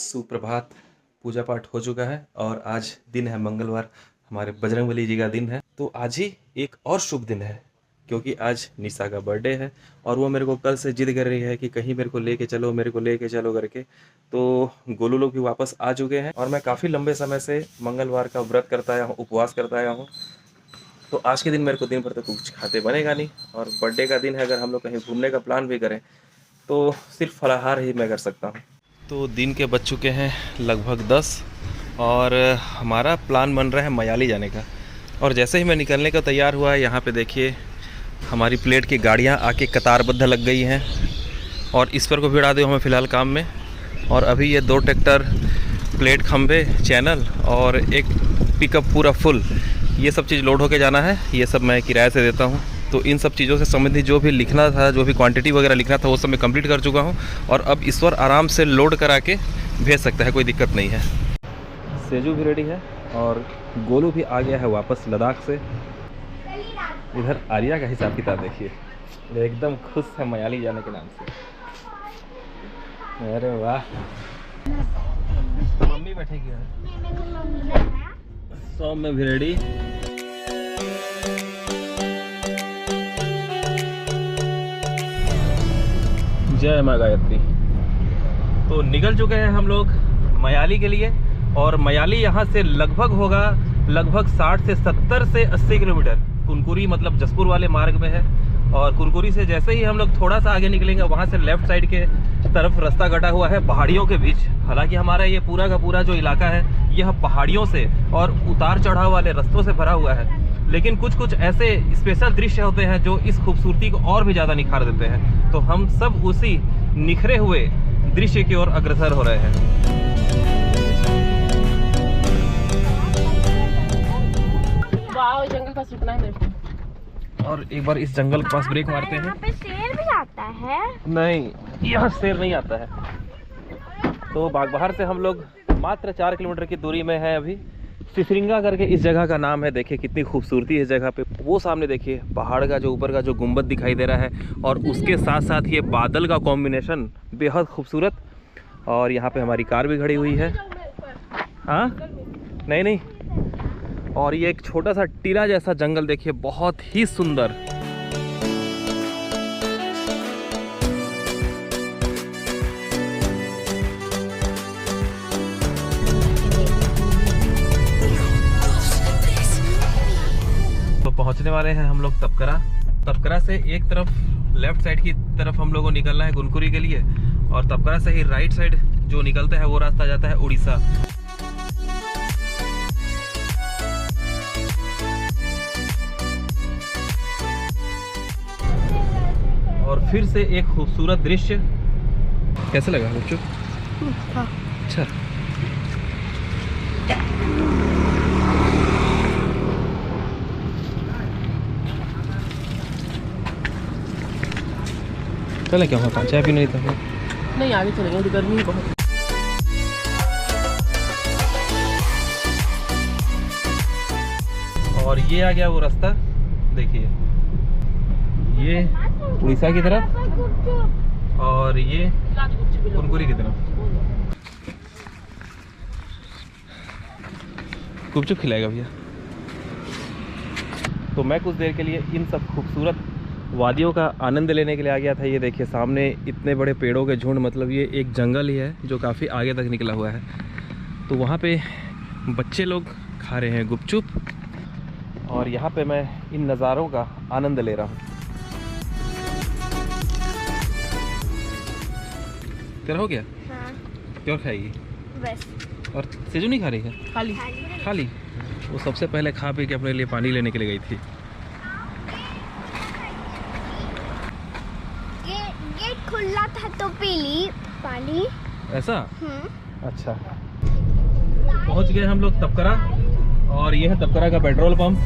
सुप्रभात। पूजा पाठ हो चुका है और आज दिन है मंगलवार, हमारे बजरंगबली जी का दिन है। तो आज ही एक और शुभ दिन है क्योंकि आज निशा का बर्थडे है और वो मेरे को कल से जिद कर रही है कि कहीं मेरे को लेके चलो, मेरे को लेके चलो करके। तो गोलू लोग भी वापस आ चुके हैं और मैं काफ़ी लंबे समय से मंगलवार का व्रत करता आया हूँ, उपवास करता आया हूँ। तो आज के दिन मेरे को दिन भर तक कुछ खाते बनेगा नहीं और बर्थडे का दिन है, अगर हम लोग कहीं घूमने का प्लान भी करें तो सिर्फ फलाहार ही मैं कर सकता हूँ। तो दिन के बज चुके हैं लगभग 10 और हमारा प्लान बन रहा है मयाली जाने का। और जैसे ही मैं निकलने का तैयार हुआ, यहाँ पे देखिए हमारी प्लेट की गाड़ियाँ आके कतारबद्ध लग गई हैं और इस पर को भिड़ा दे हमें फ़िलहाल काम में। और अभी ये 2 ट्रैक्टर, प्लेट, खंभे, चैनल और एक पिकअप पूरा फुल, ये सब चीज़ लोड होके जाना है। ये सब मैं किराए से देता हूँ। तो इन सब चीज़ों से संबंधित जो भी लिखना था, जो भी क्वांटिटी वगैरह लिखना था, वो सब मैं कंप्लीट कर चुका हूँ और अब ईश्वर आराम से लोड करा के भेज सकता है, कोई दिक्कत नहीं है। सेजू भी रेडी है और गोलू भी आ गया है वापस लद्दाख से। इधर आर्या का हिसाब किताब देखिए, एकदम खुश है मयाली जाने के नाम से। अरे वाह, मम्मी बैठेगी सौम में भी रेडी। जय माँ गायत्री। तो निकल चुके हैं हम लोग मयाली के लिए और मयाली यहाँ से लगभग होगा 60 से 70 से 80 किलोमीटर। कुनकुरी मतलब जसपुर वाले मार्ग में है और कुनकुरी से जैसे ही हम लोग थोड़ा सा आगे निकलेंगे, वहाँ से लेफ्ट साइड के तरफ रास्ता कटा हुआ है पहाड़ियों के बीच। हालांकि हमारा ये पूरा का पूरा जो इलाका है यह पहाड़ियों से और उतार चढ़ाव वाले रास्तों से भरा हुआ है, लेकिन कुछ ऐसे स्पेशल दृश्य होते हैं जो इस खूबसूरती को और भी ज़्यादा निखार देते हैं। तो हम सब उसी निखरे हुए दृश्य की ओर अग्रसर हो रहे हैं। वाह, जंगल पास रुकना है मेरे को। और एक बार इस जंगल के पास ब्रेक मारते हैं। यहाँ पे शेर भी आता है? नहीं, यहाँ शेर नहीं आता है। तो बागबहार से हम लोग मात्र 4 किलोमीटर की दूरी में है अभी। सिसरिंगा करके इस जगह का नाम है। देखिए कितनी खूबसूरती है इस जगह पे। वो सामने देखिए पहाड़ का जो ऊपर का जो गुंबद दिखाई दे रहा है और उसके साथ साथ ये बादल का कॉम्बिनेशन बेहद खूबसूरत। और यहाँ पे हमारी कार भी खड़ी हुई है। हाँ, नहीं। और ये एक छोटा सा टीला जैसा जंगल देखिए, बहुत ही सुंदर। तो पहुंचने वाले हैं हम लोग तपकरा से एक तरफ लेफ्ट साइड की तरफ हम लोगों को निकलना है कुनकुरी के लिए और तपकरा से ही राइट साइड जो निकलता है वो रास्ता जाता है उड़ीसा। और फिर से एक खूबसूरत दृश्य। कैसे लगा बच्चों? अच्छा। चले क्या होता, चाय पीने नहीं था? नहीं, आगे चलेंगे, गर्मी है बहुत। और ये आ गया वो रास्ता, देखिए ये उड़ीसा की तरफ और ये कुनकुरी की तरफ। गुपचुप खिलाएगा भैया। तो मैं कुछ देर के लिए इन सब खूबसूरत वादियों का आनंद लेने के लिए आ गया था। ये देखिए सामने इतने बड़े पेड़ों के झुंड, मतलब ये एक जंगल ही है जो काफ़ी आगे तक निकला हुआ है। तो वहाँ पे बच्चे लोग खा रहे हैं गुपचुप और यहाँ पे मैं इन नज़ारों का आनंद ले रहा हूँ। तेरा हो गया? हाँ। क्यों खाएगी? बस। और सेजू नहीं खा रही है? खाली। वो सबसे पहले खा पी के अपने लिए पानी लेने के लिए गई थी। गेट खुला था तो पी ली पानी। ऐसा? अच्छा। पहुंच गए हम लोग तपकरा और ये है तपकरा का पेट्रोल पंप।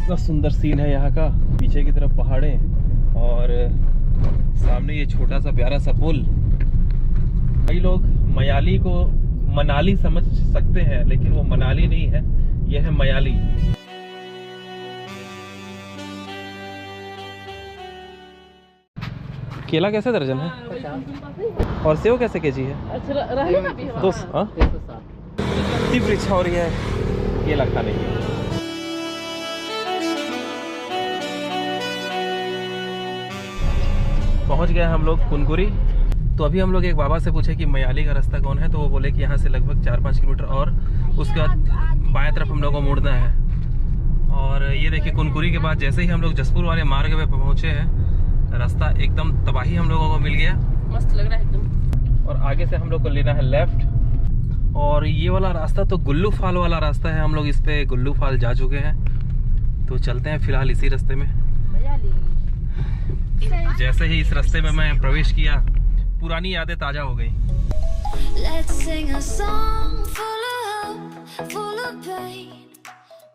कितना सुंदर सीन है यहाँ का। पीछे की तरफ पहाड़ें और सामने ये छोटा सा प्यारा सा पुल। कई लोग मयाली को मनाली समझ सकते हैं, लेकिन वो मनाली नहीं है, यह है मयाली। केला कैसे दर्जन है और सेव कैसे केजी है? अच्छा रहेगा भी तो हाँ इतनी इच्छा हो रही है केला खाने की। पहुंच गए हम लोग कुनकुरी। तो अभी हम लोग एक बाबा से पूछे कि मयाली का रास्ता कौन है, तो वो बोले कि यहाँ से लगभग 4-5 किलोमीटर और उसके बाद बाएं तरफ हम लोग को मुड़ना है। और ये देखिए कुनकुरी के बाद जैसे ही हम लोग जसपुर वाले मार्ग पे पहुँचे हैं, रास्ता एकदम तबाही हम लोगों को मिल गया। मस्त लग रहा है एकदम। और आगे से हम लोग को लेना है लेफ्ट। और ये वाला रास्ता तो गुल्लू फाल वाला रास्ता है, हम लोग इस पे गुल्लू फाल जा चुके हैं। तो चलते हैं फिलहाल इसी रास्ते में। जैसे ही इस रास्ते में मैं प्रवेश किया, पुरानी यादें ताजा हो गई।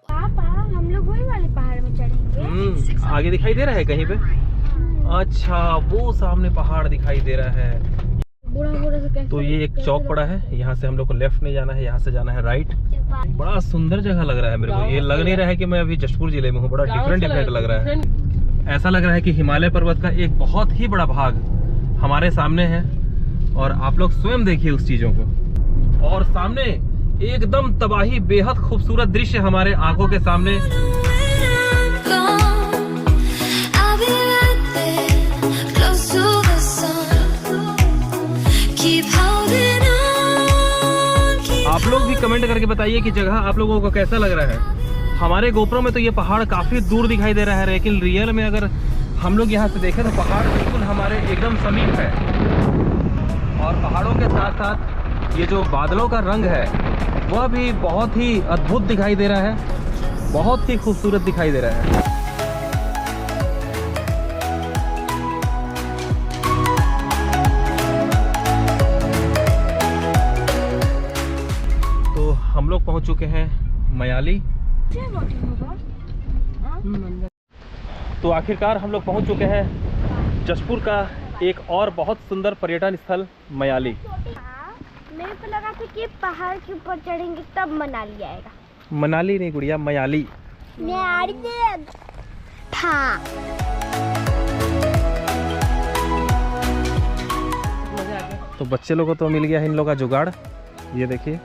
पापा हम लोग वही वाले पहाड़ में चढ़ेंगे। आगे दिखाई दे रहा है कहीं पे? अच्छा वो सामने पहाड़ दिखाई दे रहा है। बुरा से कैसे तो ये एक चौक पड़ा है, यहाँ से हम लोग को लेफ्ट नहीं जाना है, यहाँ से जाना है राइट। बड़ा सुंदर जगह लग रहा है मेरे को। ये लग नहीं रहा है कि मैं अभी जसपुर जिले में हूँ, बड़ा डिफरेंट लग रहा है। ऐसा लग रहा है कि हिमालय पर्वत का एक बहुत ही बड़ा भाग हमारे सामने है और आप लोग स्वयं देखिए उस चीजों को। और सामने एकदम तबाही बेहद खूबसूरत दृश्य हमारे आंखों के सामने। आप लोग भी कमेंट करके बताइए कि जगह आप लोगों को कैसा लग रहा है। हमारे गोप्रो में तो ये पहाड़ काफी दूर दिखाई दे रहा है, लेकिन रियल में अगर हम लोग यहाँ से देखें तो पहाड़ बिल्कुल हमारे एकदम समीप है। और पहाड़ों के साथ साथ ये जो बादलों का रंग है वह भी बहुत ही अद्भुत दिखाई दे रहा है, बहुत ही खूबसूरत दिखाई दे रहा है। तो हम लोग पहुंच चुके हैं मयाली। तो आखिरकार हम लोग पहुंच चुके हैं जसपुर का एक और बहुत सुंदर पर्यटन स्थल मयाली। मेरे को लगा था कि पहाड़ के ऊपर चढ़ेंगे तब मनाली आएगा। मनाली नहीं गुड़िया, मयाली। हाँ। तो बच्चे लोगों को तो मिल गया है इन लोगों का जुगाड़, ये देखिए।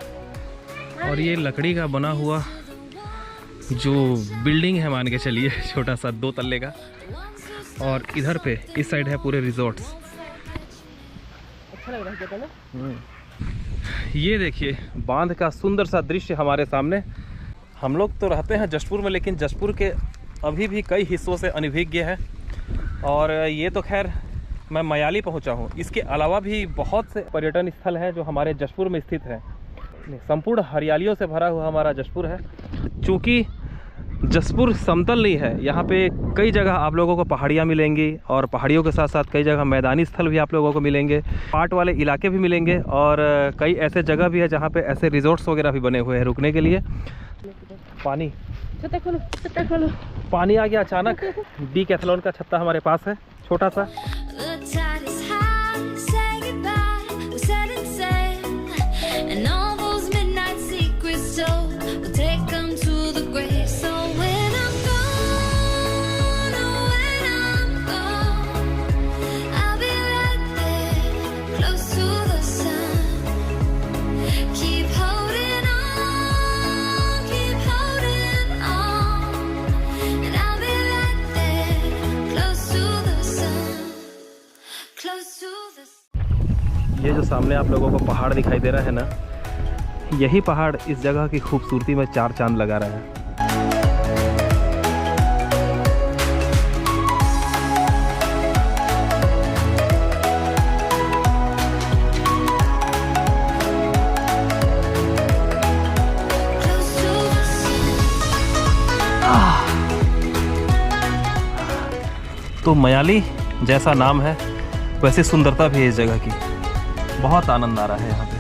और ये लकड़ी का बना हुआ जो बिल्डिंग है मान के चलिए, छोटा सा 2 तल्ले का। और इधर पे इस साइड है पूरे रिजॉर्ट्स। अच्छा लग रहा है जगह ना। ये देखिए बांध का सुंदर सा दृश्य हमारे सामने। हम लोग तो रहते हैं जसपुर में, लेकिन जसपुर के अभी भी कई हिस्सों से अनभिज्ञ है। और ये तो खैर मैं मयाली पहुंचा हूं, इसके अलावा भी बहुत से पर्यटन स्थल हैं जो हमारे जसपुर में स्थित हैं। संपूर्ण हरियालियों से भरा हुआ हमारा जसपुर है। चूँकि जसपुर समतल नहीं है, यहाँ पे कई जगह आप लोगों को पहाड़ियाँ मिलेंगी और पहाड़ियों के साथ साथ कई जगह मैदानी स्थल भी आप लोगों को मिलेंगे, पाट वाले इलाके भी मिलेंगे। और कई ऐसे जगह भी है जहाँ पे ऐसे रिजॉर्ट्स वगैरह भी बने हुए हैं रुकने के लिए। पानी छत्ता खोलो। पानी आ गया अचानक। डीकैथलॉन का छत्ता हमारे पास है, छोटा सा। ये जो सामने आप लोगों को पहाड़ दिखाई दे रहा है ना, यही पहाड़ इस जगह की खूबसूरती में 4 चांद लगा रहा है। तो मयाली जैसा नाम है वैसे सुंदरता भी है इस जगह की। बहुत आनंद आ रहा है यहाँ पे।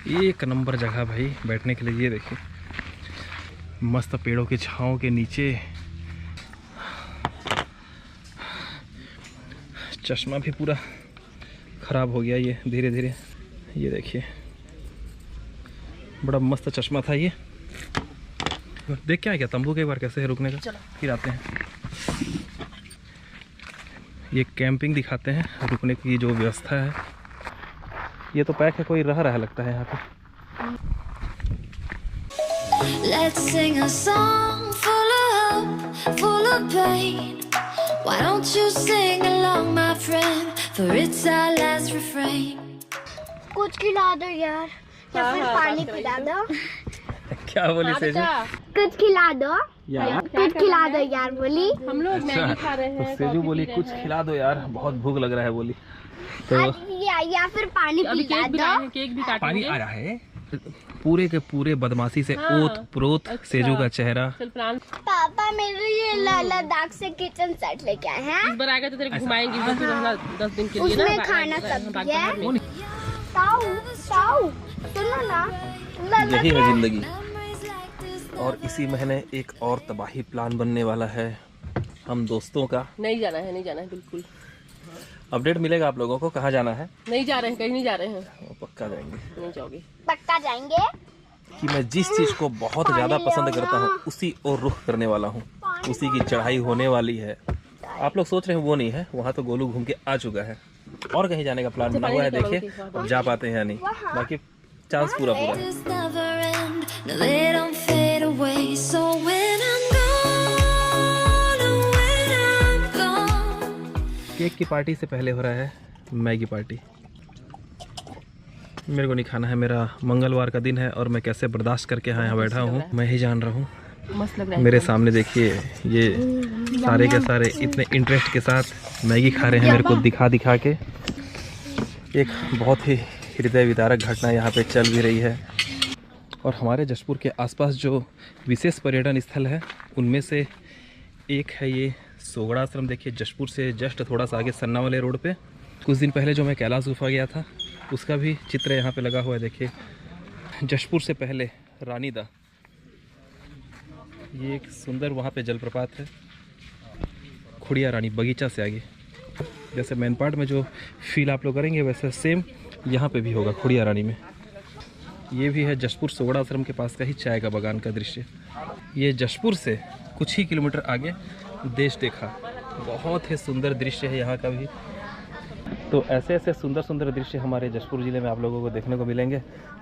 एक नंबर जगह भाई बैठने के लिए। ये देखिए मस्त पेड़ों की छांव के नीचे। चश्मा भी पूरा ख़राब हो गया ये धीरे धीरे। ये देखिए बड़ा मस्त चश्मा था ये। देख क्या है क्या तंबू के एक बार कैसे है रुकने का, फिर आते हैं। ये कैंपिंग दिखाते हैं, रुकने की जो व्यवस्था है। ये तो पैक है, कोई रह रहा है लगता है यहाँ पे। Let's sing a song full of hope, full of pain. Why don't you sing along, my friend? For it's our last refrain. कुछ खिला दो यार या फिर पानी पिला दो। क्या बोली सेजू? कुछ खिला दो यार कुछ खिला दो यार बोली। हम लोग मैगी खा रहे तो हैं। सेजू बोली कुछ खिला दो यार, बहुत भूख लग रहा है बोली। तो या फिर पानी अभी पिला केक भी दो। लाए हैं, केक भी पानी काटेंगे। आ रहा है। पूरे के पूरे बदमाशी से हाँ, ओत प्रोत अच्छा। सेजू का चेहरा। चल प्लान पापा मेरे लिए लद्दाख से किचन सेट लेके आए हैं। इस बार आएगा तो तेरे को घुमाएंगे इधर फिर रहना 10 दिन के लिए ना। उसमें खाना सब बागबान है। में। ताऊ ताऊ सुनो ना यही है जिंदगी। और इसी महीने एक और तबाही प्लान बनने वाला है हम दोस्तों का। नहीं जाना है, नहीं जाना है बिल्कुल। अपडेट मिलेगा आप लोगों को कहाँ जाना है। नहीं जा रहे हैं, कहीं नहीं जा रहे हैं। वो पक्का जाएंगे। नहीं जाओगे। पक्का जाएंगे। कि मैं जिस चीज़ को बहुत ज़्यादा पसंद करता हूँ उसी और रुख करने वाला हूँ, उसी की चढ़ाई होने वाली है। आप लोग सोच रहे हैं वो नहीं है, वहाँ तो गोलू घूम के आ चुका है। और कहीं जाने का प्लान बना हुआ है, देखिए अब जा पाते हैं या नहीं, बाकी चांस पूरा पूरा है। This never end. No, they don't fade away. So when I'm gone, oh, when I'm gone. Cake की पार्टी से पहले हो रहा है मैगी पार्टी। मेरे को नहीं खाना है, मेरा मंगलवार का दिन है और मैं कैसे बर्दाश्त करके यहाँ बैठा हूँ मैं ही जान रहा हूँ। मस्त लग रहा है। मेरे सामने देखिए ये सारे के सारे इतने इंटरेस्ट के साथ मैगी खा रहे हैं मेरे को दिखा दिखा के। एक बहुत ही हृदय विदारक घटना यहाँ पे चल भी रही है। और हमारे जशपुर के आसपास जो विशेष पर्यटन स्थल है उनमें से एक है ये सोगड़ा आश्रम। देखिए जशपुर से जस्ट थोड़ा सा आगे सन्ना वाले रोड पे कुछ दिन पहले जो मैं कैलाश गुफा गया था उसका भी चित्र यहाँ पे लगा हुआ है। देखिए जशपुर से पहले रानीदा, ये एक सुंदर वहाँ पे जलप्रपात है। खुड़िया रानी बगीचा से आगे जैसे मेन पार्ट में जो फील आप लोग करेंगे वैसे सेम यहाँ पे भी होगा खुड़िया रानी में। ये भी है जशपुर सोगड़ा आश्रम के पास का ही चाय का बागान का दृश्य। ये जशपुर से कुछ ही किलोमीटर आगे देश देखा, बहुत ही सुंदर दृश्य है यहाँ का भी। तो ऐसे ऐसे सुंदर सुंदर दृश्य हमारे जशपुर ज़िले में आप लोगों को देखने को मिलेंगे।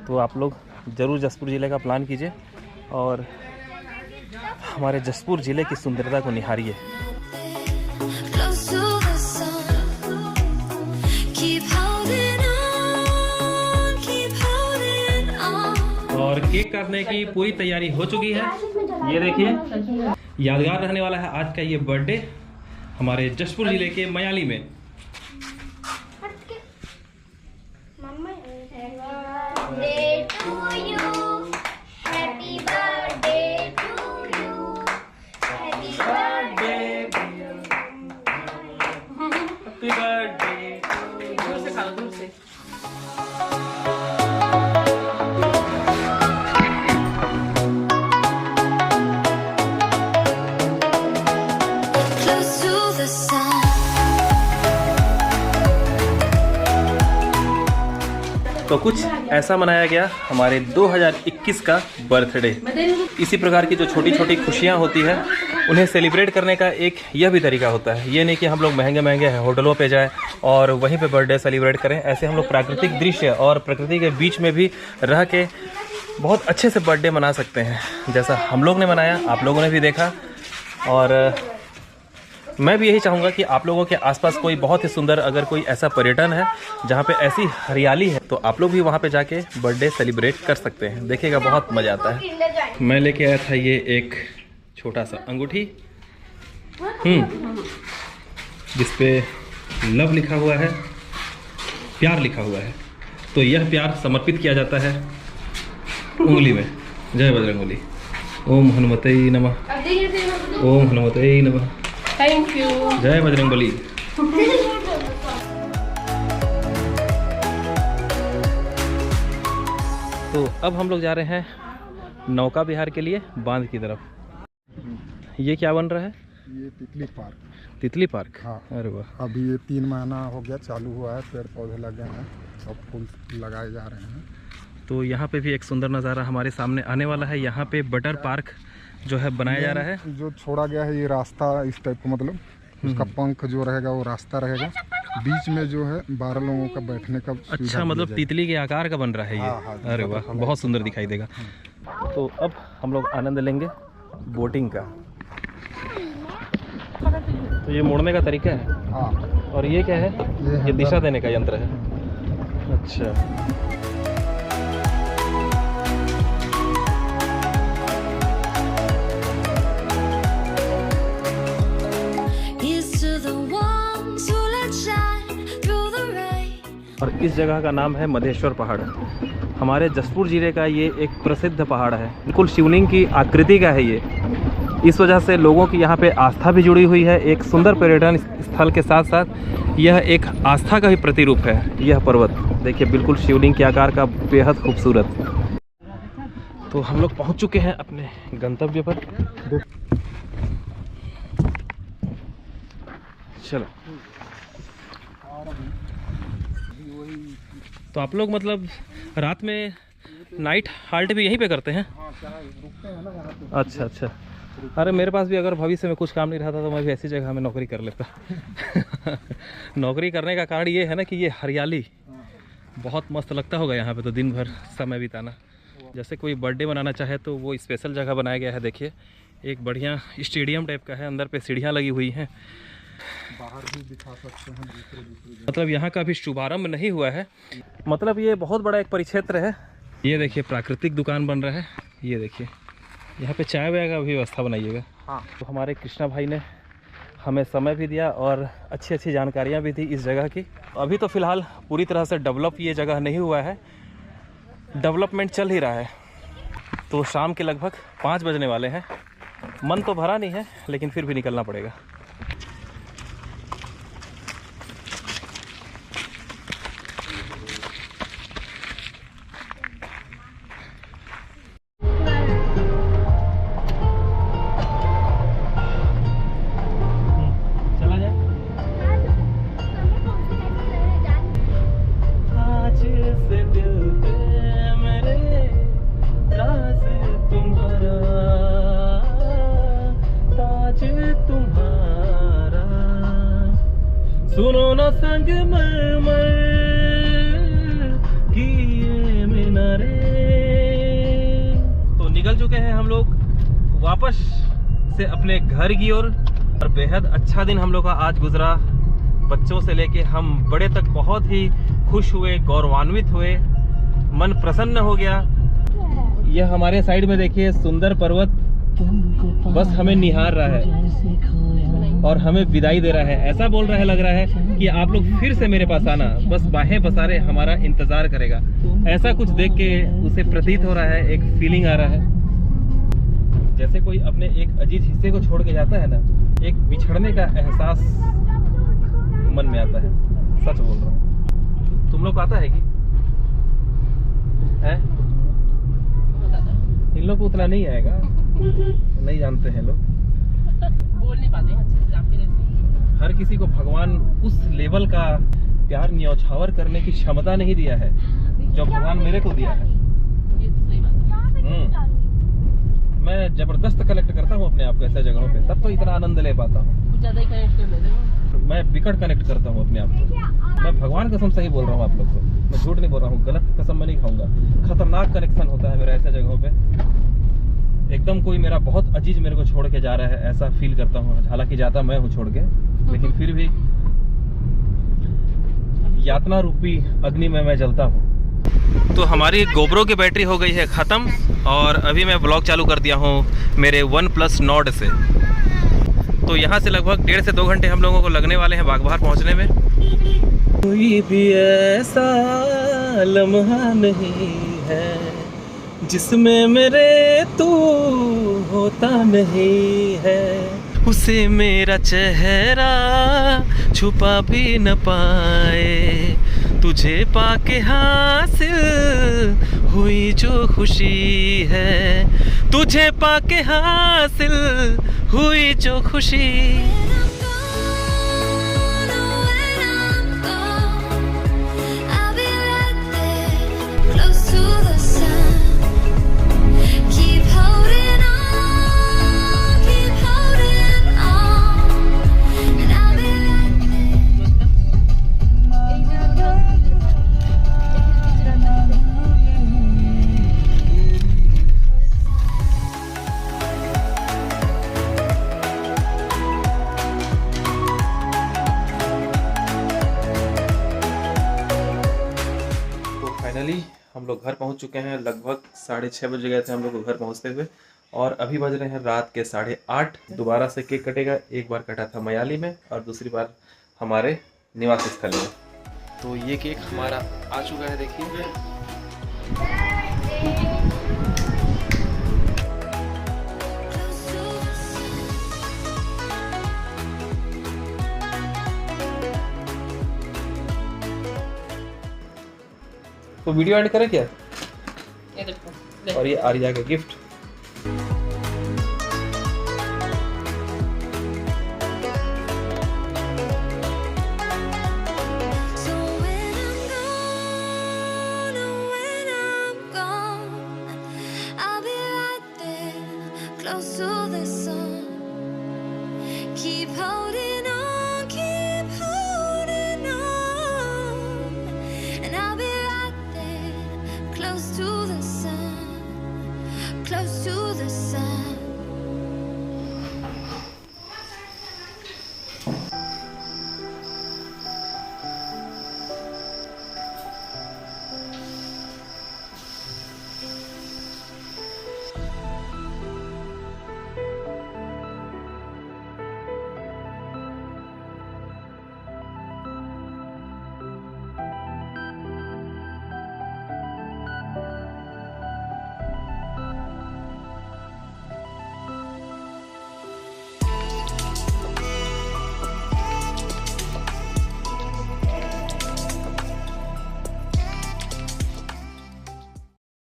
तो आप लोग ज़रूर जशपुर ज़िले का प्लान कीजिए और हमारे जशपुर ज़िले की सुंदरता को निहारिए। Close to the sun. Keep holding on, keep holding on. और केक काटने की पूरी तैयारी हो चुकी है। ये देखिए यादगार रहने वाला है आज का ये बर्थडे हमारे जशपुर ज़िले के मयाली में। Birthday to you, happy birthday to you, happy birthday. Happy birthday. दूर से खा लो, दूर से। Close to the sun. तो कुछ ऐसा मनाया गया हमारे 2021 का बर्थडे। इसी प्रकार की जो छोटी छोटी खुशियाँ होती है उन्हें सेलिब्रेट करने का एक यह भी तरीका होता है। ये नहीं कि हम लोग महंगे महंगे होटलों पे जाएं और वहीं पे बर्थडे सेलिब्रेट करें। ऐसे हम लोग प्राकृतिक दृश्य और प्रकृति के बीच में भी रह के बहुत अच्छे से बर्थडे मना सकते हैं, जैसा हम लोग ने मनाया, आप लोगों ने भी देखा। और मैं भी यही चाहूँगा कि आप लोगों के आसपास कोई बहुत ही सुंदर अगर कोई ऐसा पर्यटन है जहाँ पे ऐसी हरियाली है तो आप लोग भी वहाँ पे जाके बर्थडे सेलिब्रेट कर सकते हैं। देखिएगा बहुत मज़ा आता है। मैं लेके आया था ये एक छोटा सा अंगूठी जिस पे लव लिखा हुआ है, प्यार लिखा हुआ है। तो यह प्यार समर्पित किया जाता है उंगली में। जय बजरंगबली। ओम हनुमते नमः, ओम हनुमते नमः। Thank you. जय बजरंगबली। तो अब हम लोग जा रहे हैं नौका विहार के लिए बांध की तरफ। ये क्या बन रहा है? ये तितली पार्क। तितली पार्क? हाँ। अरे वाह। अभी ये 3 महीना हो गया चालू हुआ है, पेड़ पौधे लगे हैं, सब फूल लगाए जा रहे हैं। तो यहाँ पे भी एक सुंदर नज़ारा हमारे सामने आने वाला है। यहाँ पे बटर पार्क जो है बनाया जा रहा है। जो छोड़ा गया है ये रास्ता इस टाइप का, मतलब उसका पंख जो रहेगा वो रास्ता रहेगा, बीच में जो है 12 लोगों का बैठने का सुविधा अच्छा, दी मतलब जाएगी। तितली के आकार का बन रहा है ये। हाँ, हाँ, अरे वाह, बहुत सुंदर दिखाई देगा। तो अब हम लोग आनंद लेंगे बोटिंग का। तो ये मोड़ने का तरीका है। हाँ। और ये क्या है? ये दिशा देने का यंत्र है। अच्छा, Here's to the ones who let shine through the rain. और इस जगह का नाम है मधेश्वर पहाड़। हमारे जसपुर जिले का ये एक प्रसिद्ध पहाड़ है। बिल्कुल शिवलिंग की आकृति का है ये। इस वजह से लोगों की यहाँ पे आस्था भी जुड़ी हुई है। एक सुंदर पर्यटन स्थल के साथ साथ यह एक आस्था का भी प्रतिरूप है। यह पर्वत देखिए, बिल्कुल शिवलिंग के आकार का, बेहद खूबसूरत। तो हम लोग पहुँच चुके हैं अपने गंतव्य पर। चलो, तो आप लोग मतलब रात में नाइट हाल्ट भी यहीं पे करते हैं? अच्छा अच्छा। अरे मेरे पास भी अगर भविष्य में कुछ काम नहीं रहता तो मैं भी ऐसी जगह में नौकरी कर लेता। नौकरी करने का कारण ये है ना कि ये हरियाली बहुत मस्त लगता होगा यहाँ पे, तो दिन भर समय बिताना। जैसे कोई बर्थडे मनाना चाहे तो वो स्पेशल जगह बनाया गया है। देखिए, एक बढ़िया स्टेडियम टाइप का है, अंदर पे सीढ़ियाँ लगी हुई हैं। बाहर भी दिखा सकते हैं दूसरे मतलब यहाँ का अभी शुभारंभ नहीं हुआ है, मतलब ये बहुत बड़ा एक परिक्षेत्र है। ये देखिए, प्राकृतिक दुकान बन रहा है। ये देखिए, यहाँ पे चाय वाय का भी व्यवस्था बनाइएगा। हाँ। तो हमारे कृष्णा भाई ने हमें समय भी दिया और अच्छी अच्छी जानकारियाँ भी दी इस जगह की। अभी तो फ़िलहाल पूरी तरह से डेवलप ये जगह नहीं हुआ है, डेवलपमेंट चल ही रहा है। तो शाम के लगभग 5 बजने वाले हैं। मन तो भरा नहीं है, लेकिन फिर भी निकलना पड़ेगा। सुनो न संग मरमर की ये मीनारे। तो निकल चुके हैं हम लोग वापस से अपने घर की ओर। और बेहद अच्छा दिन हम लोग का आज गुजरा। बच्चों से लेके हम बड़े तक बहुत ही खुश हुए, गौरवान्वित हुए, मन प्रसन्न हो गया। यह हमारे साइड में देखिए सुंदर पर्वत बस हमें निहार रहा है और हमें विदाई दे रहा है। ऐसा बोल रहा है, लग रहा है कि आप लोग फिर से मेरे पास आना, बस बाहें पसारे हमारा इंतजार करेगा। ऐसा कुछ देख के उसे प्रतीत हो रहा है, एक फीलिंग आ रहा है जैसे कोई अपने एक अजीज हिस्से को छोड़ के जाता है ना, एक बिछड़ने का एहसास मन में आता है। सच बोल रहा हूँ। तुम लोग को आता है कि है? इन लोग को उतना नहीं आएगा, नहीं जानते हैं लोग, बोल नहीं पाते हैं अच्छे से आपके जैसे। हर किसी को भगवान उस लेवल का प्यार न्यौछावर करने की क्षमता नहीं दिया है जो भगवान मेरे को दिया है। ये तो सही बात है। मैं जबरदस्त कनेक्ट करता हूँ अपने आप को ऐसे जगहों पे, तब तो इतना आनंद ले पाता हूँ। कुछ ज़्यादा ही कनेक्ट कर लेते हो। मैं बिकट कनेक्ट करता हूँ अपने आप को। मैं भगवान कसम सही बोल रहा हूँ आप लोग को, मैं झूठ नहीं बोल रहा हूँ, गलत कसम मैं नहीं खाऊंगा। खतरनाक कनेक्शन होता है मेरा ऐसे जगहों पे। एकदम कोई मेरा बहुत अजीज मेरे को छोड़ के जा रहा है, ऐसा फील करता हूँ। हालांकि जाता मैं हूँ छोड़ के, लेकिन फिर भी यातना रूपी अग्नि में मैं जलता हूँ। तो हमारी गोप्रो की बैटरी हो गई है ख़त्म और अभी मैं ब्लॉग चालू कर दिया हूँ मेरे OnePlus Nord से। तो यहाँ से लगभग 1.5 से 2 घंटे हम लोगों को लगने वाले हैं बागबाहर पहुँचने में। कोई भी ऐसा लम्हा नहीं है जिसमें मेरे तू होता नहीं है, उसे मेरा चेहरा छुपा भी न पाए तुझे पाके हासिल हुई जो खुशी है, तुझे पाके हासिल हुई जो खुशी। I'll be right there, close to the sun. Keep holding on, and I'll be right there. तो फाइनली हम लोग घर पहुंच चुके हैं। लगभग 6:30 बज गए थे हम लोग को घर पहुंचते हुए, और अभी बज रहे हैं रात के 8:30। दोबारा से केक कटेगा। एक बार कटा था मयाली में और दूसरी बार हमारे निवास स्थल में। तो ये केक हमारा आ चुका है, देखिए। तो वीडियो एंड करें क्या? ये देखो, और ये आर्या का गिफ्ट।